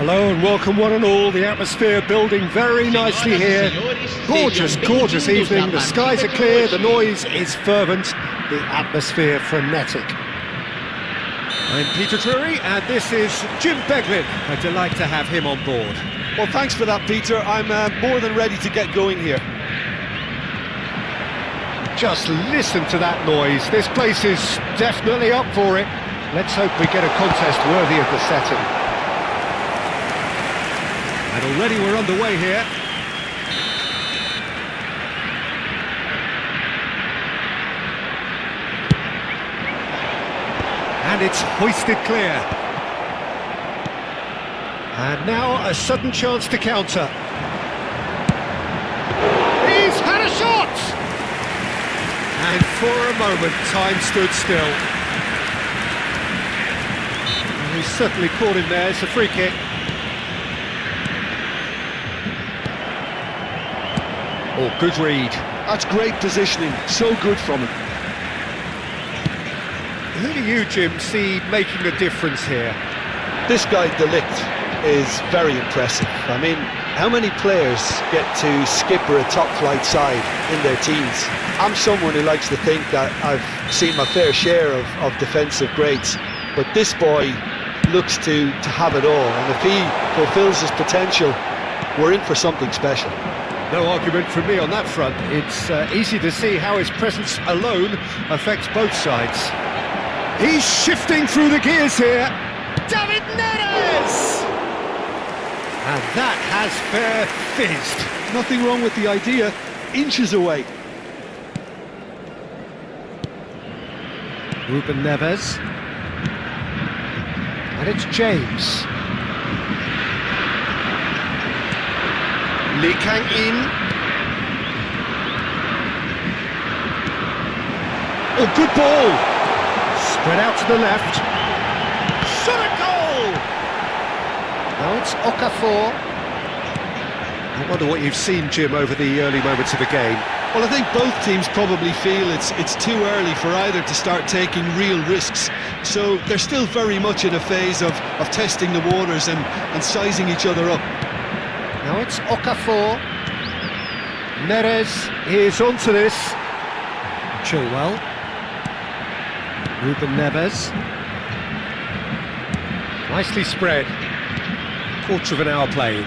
Hello and welcome one and all. The atmosphere building very nicely here. Gorgeous, gorgeous evening. The skies are clear, the noise is fervent, the atmosphere frenetic. I'm Peter Drury and this is Jim Beglin. A delight to have him on board. Well, thanks for that, Peter. I'm more than ready to get going here. Just listen to that noise. This place is definitely up for it. Let's hope we get a contest worthy of the setting. And already we're underway here. And it's hoisted clear. And now a sudden chance to counter. He's had a shot! And for a moment, time stood still. And he's certainly caught him there. It's a free kick. Oh, good read. That's great positioning. So good from him. Who do you, Jim, see making the difference here? This guy, De Ligt, is very impressive. I mean, how many players get to skipper a top-flight side in their teens? I'm someone who likes to think that I've seen my fair share of defensive greats, but this boy looks to have it all, and if he fulfills his potential, we're in for something special. No argument from me on that front. It's easy to see how his presence alone affects both sides. He's shifting through the gears here. David Neres! And that has fair fizzed. Nothing wrong with the idea. Inches away. Ruben Neves. And it's James. Lee Kang-in. Oh, good ball! Spread out to the left. Shot a goal! Now it's Okafor. I wonder what you've seen, Jim, over the early moments of the game. Well, I think both teams probably feel it's too early for either to start taking real risks. So they're still very much in a phase of testing the waters and sizing each other up. Now it's Okafor. Neres is onto this. Chilwell. Ruben Neves. Nicely spread. Quarter of an hour played.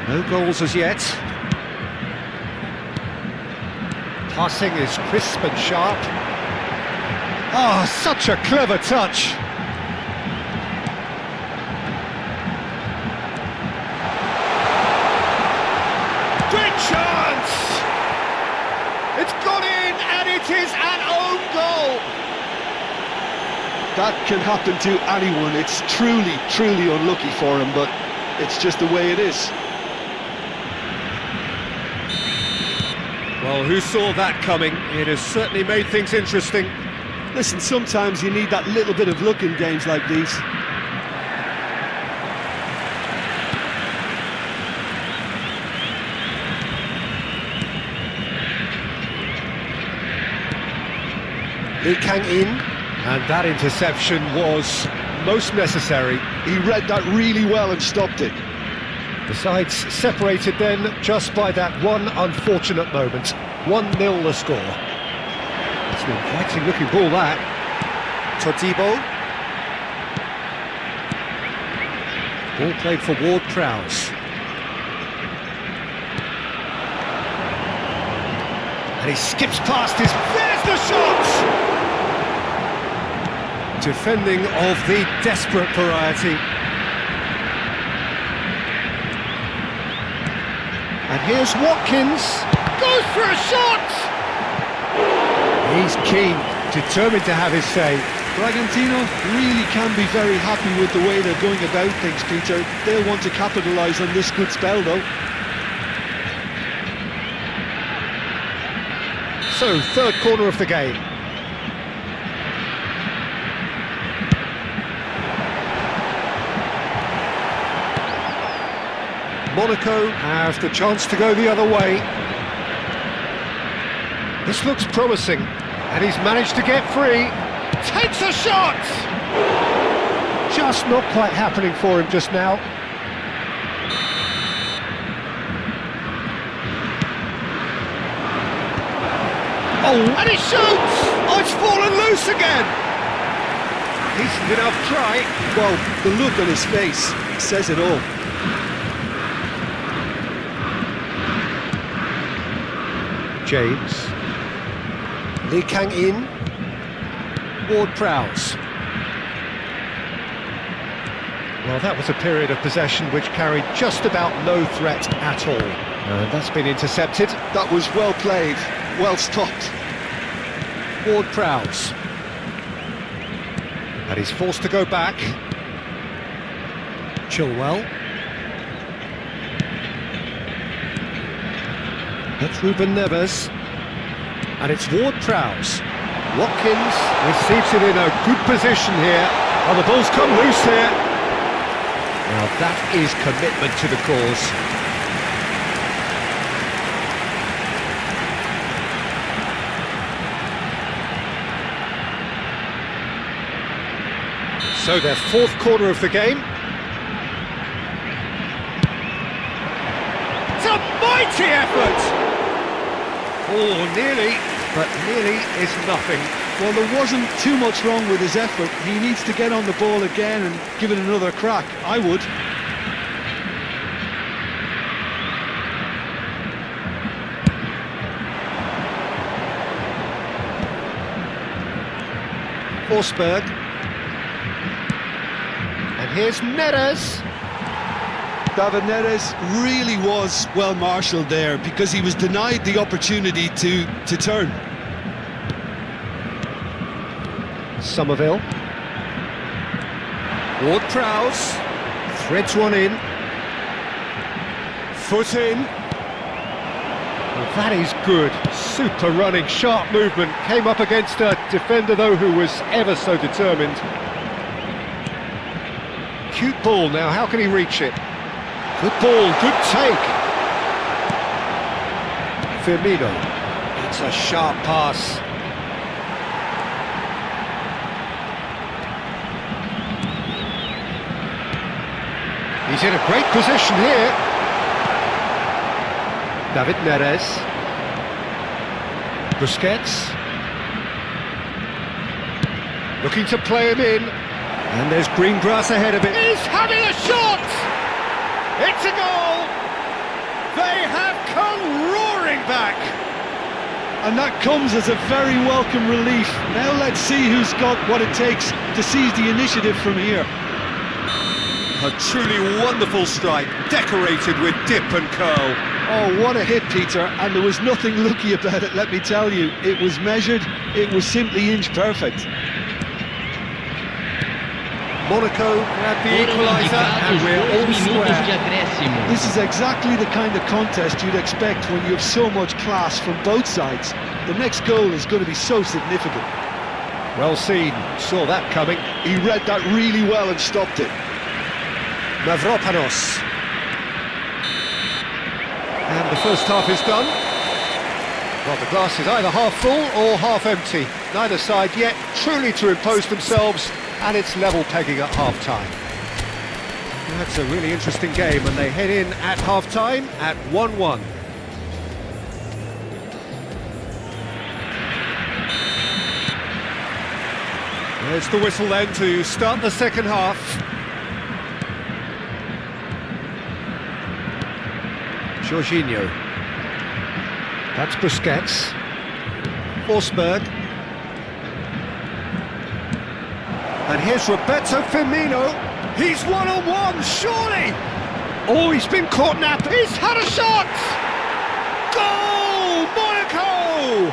No goals as yet. Passing is crisp and sharp. Oh, such a clever touch. Great chance! It's gone in and it is an own goal! That can happen to anyone. It's truly, truly unlucky for him, but it's just the way it is. Well, who saw that coming? It has certainly made things interesting. Listen, sometimes you need that little bit of luck in games like these. Lee Kang-in, and that interception was most necessary. He read that really well and stopped it. The sides separated then just by that one unfortunate moment. 1-0 the score. It's an inviting looking ball that. Todibo. Ball played for Ward-Prowse. And he skips past his... There's the shot! Defending of the desperate variety. And here's Watkins, goes for a shot! He's keen, determined to have his say. Bragantino really can be very happy with the way they're going about things, Peter. They'll want to capitalise on this good spell, though. So, third corner of the game. Monaco have the chance to go the other way. This looks promising, and he's managed to get free. takes a shot! Just not quite happening for him just now. Oh, and he shoots! Oh, it's fallen loose again! Decent enough try. Well, the look on his face says it all. James. Lee Kang-in. Ward-Prowse. Well, that was a period of possession which carried just about no threat at all. And that's been intercepted. That was well played, well stopped. Ward-Prowse. And he's forced to go back. Chilwell. That's Ruben Neves. And it's Ward-Prowse. Watkins receives it in a good position here. Oh, the ball's come loose here. Now that is commitment to the cause. So their fourth corner of the game. It's a mighty effort! Oh, nearly, but nearly is nothing. Well, there wasn't too much wrong with his effort. He needs to get on the ball again and give it another crack. I would. Forsberg. And here's Neres. David Neres really was well marshalled there because he was denied the opportunity to turn. Somerville. Ward-Prowse threads one in. Foot in. Well, that is good. Super running, sharp movement. Came up against a defender, though, who was ever so determined. Cute ball now. How can he reach it? Good ball, good take. Firmino. It's a sharp pass. He's in a great position here. David Neres. Busquets. Looking to play him in. And there's green grass ahead of it. He's having a shot! It's a goal! They have come roaring back! And that comes as a very welcome relief. Now let's see who's got what it takes to seize the initiative from here. A truly wonderful strike, decorated with dip and curl. Oh, what a hit, Peter, and there was nothing lucky about it, let me tell you. It was measured, it was simply inch perfect. Monaco grab the equaliser and we're all square. This is exactly the kind of contest you'd expect when you have so much class from both sides. The next goal is going to be so significant. Well seen, saw that coming. He read that really well and stopped it. Mavropanos. And the first half is done. Well, the glass is either half full or half empty. Neither side yet truly to impose themselves, and it's level pegging at half-time. That's a really interesting game, and they head in at half-time at 1-1. There's the whistle then to start the second half. Jorginho. That's Busquets. Forsberg. And here's Roberto Firmino. He's one-on-one, surely! Oh, he's been caught napping. He's had a shot! Goal! Monaco!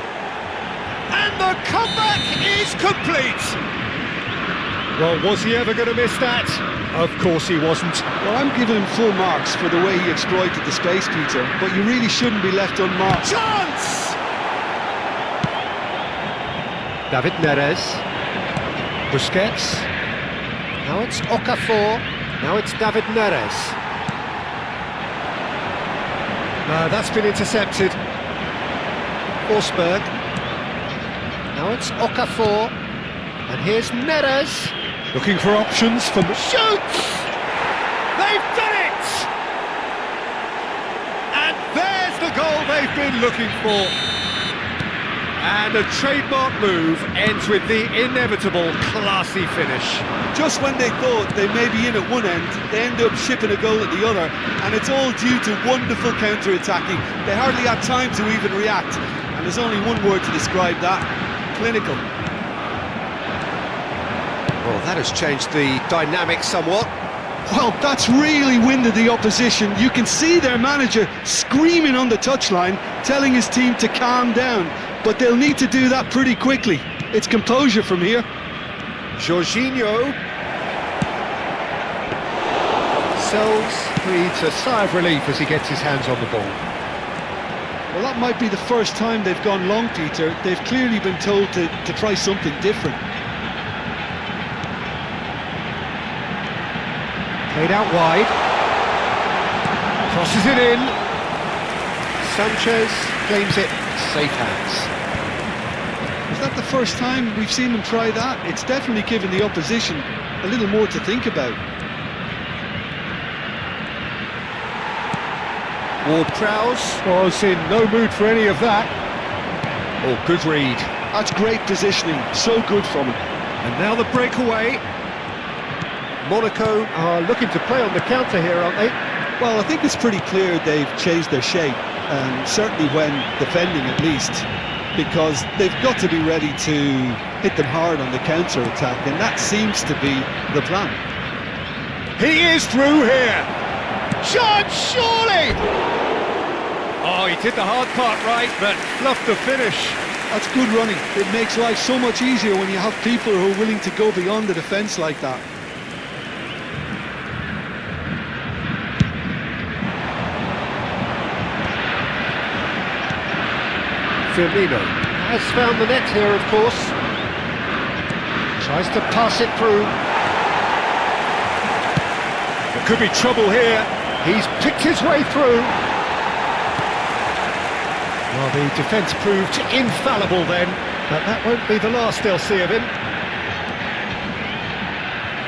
And the comeback is complete! Well, was he ever going to miss that? Of course he wasn't. Well, I'm giving him full marks for the way he exploited the space, Peter, but you really shouldn't be left unmarked. Chance! David Neres. Busquets. Now it's Okafor. Now it's David Neres. That's been intercepted. Forsberg. Now it's Okafor. And here's Neres, looking for options from the shoots! They've done it! And there's the goal they've been looking for. And a trademark move ends with the inevitable classy finish. Just when they thought they may be in at one end, they end up shipping a goal at the other, and it's all due to wonderful counter-attacking. They hardly had time to even react, and there's only one word to describe that: clinical. Well, that has changed the dynamic somewhat. Well, that's really winded the opposition. You can see their manager screaming on the touchline, telling his team to calm down, but they'll need to do that pretty quickly. It's composure from here. Jorginho Sells breathes a sigh of relief as he gets his hands on the ball. Well, that might be the first time they've gone long, Peter. They've clearly been told to try something different. Played out wide. Crosses it in. Sanchez claims it. Safe hands. Is that the first time we've seen them try that? It's definitely given the opposition a little more to think about. Ward-Prowse was in no mood for any of that. Oh, good read. That's great positioning, so good from him. And now the breakaway. Monaco are looking to play on the counter here, aren't they? Well, I think it's pretty clear they've changed their shape, certainly when defending at least, because they've got to be ready to hit them hard on the counter-attack, and that seems to be the plan. He is through here! Shot, surely! Oh, he did the hard part right, but fluffed the finish. That's good running. It makes life so much easier when you have people who are willing to go beyond the defence like that. Firmino has found the net here, of course. Tries to pass it through. There could be trouble here. He's picked his way through. Well, the defence proved infallible then, but that won't be the last they'll see of him.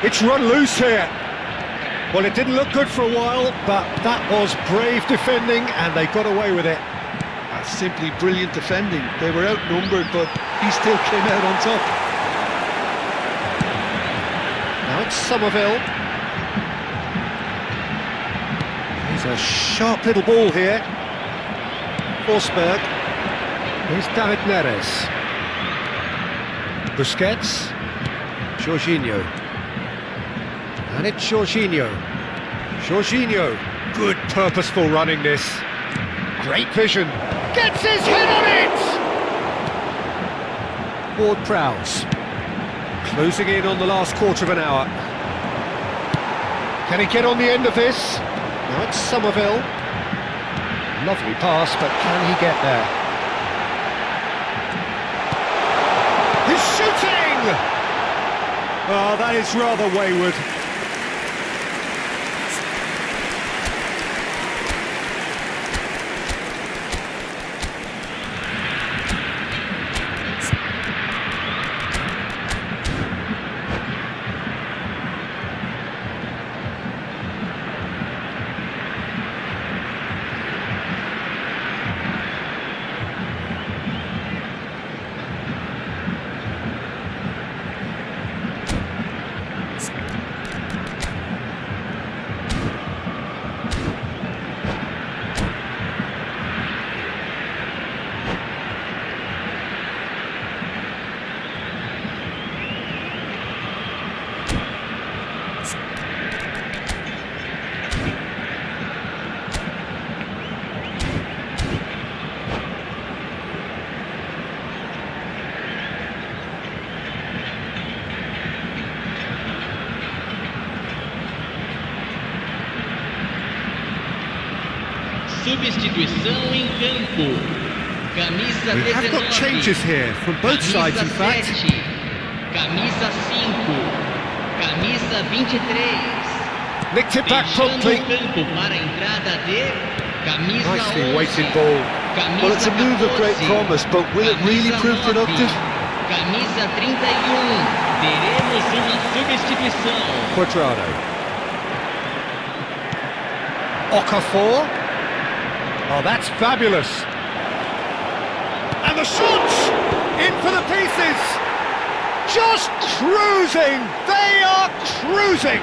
It's run loose here. Well, it didn't look good for a while, but that was brave defending, and they got away with it. Simply brilliant defending. They were outnumbered, but he still came out on top. Now it's Somerville. Here's a sharp little ball here. Forsberg. Here's David Neres. Busquets. Jorginho. And it's Jorginho. Jorginho. Good purposeful running this. Great vision. Gets his head on it! Ward-Prowse. Closing in on the last quarter of an hour. Can he get on the end of this? Now it's Somerville. Lovely pass, but can he get there? He's shooting! Oh, that is rather wayward. Substituição em campo. Camisa 19. We have got changes here from both sides, in fact. Camisa 5. Camisa 23. Nicked it back promptly. Campo para a entrada de camisa Nicely 11. weighted ball. Well, it's a move of great promise, but will it really prove productive? Camisa 31. Teremos uma substituição. Quadrado. Okafor. Oh, that's fabulous. And the shot! In for the pieces! Just cruising! They are cruising!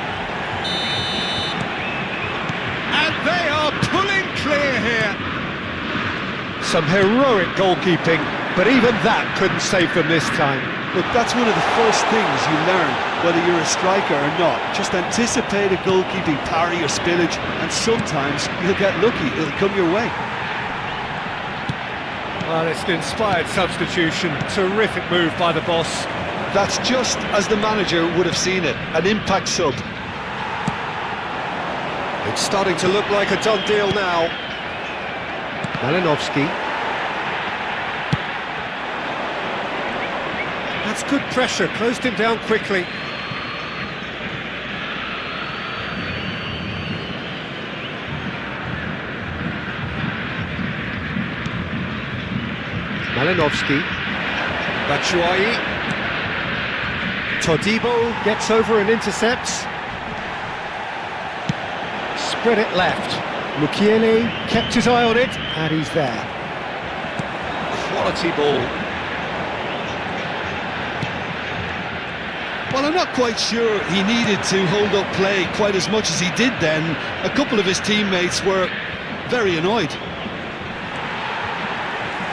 And they are pulling clear here. Some heroic goalkeeping, but even that couldn't save them this time. Look, that's one of the first things you learn, whether you're a striker or not. Just anticipate a goalkeeping parry or spillage, and sometimes you'll get lucky, it'll come your way. Well, it's an inspired substitution. Terrific move by the boss. That's just as the manager would have seen it, an impact sub. It's starting to look like a done deal now. Malinovsky. That's good pressure, closed him down quickly. Malinovsky. Batshuayi. Todibo gets over and intercepts. Spread it left. Mukiele kept his eye on it, and he's there. Quality ball. Well, I'm not quite sure he needed to hold up play quite as much as he did then. A couple of his teammates were very annoyed.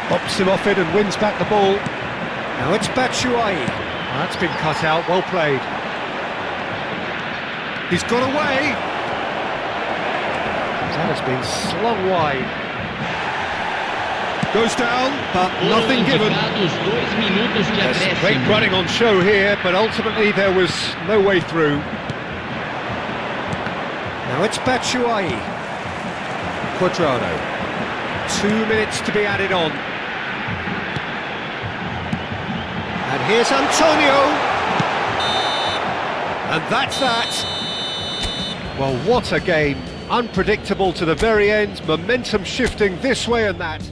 Pops him off it and wins back the ball. Now it's Batshuayi. That's been cut out, well played. He's got away. That has been slung wide. Goes down, but nothing given. There's great running on show here, but ultimately there was no way through. Now it's Batshuayi. Quadrado. 2 minutes to be added on. And here's Antonio. And that's that. Well, what a game. Unpredictable to the very end, momentum shifting this way and that.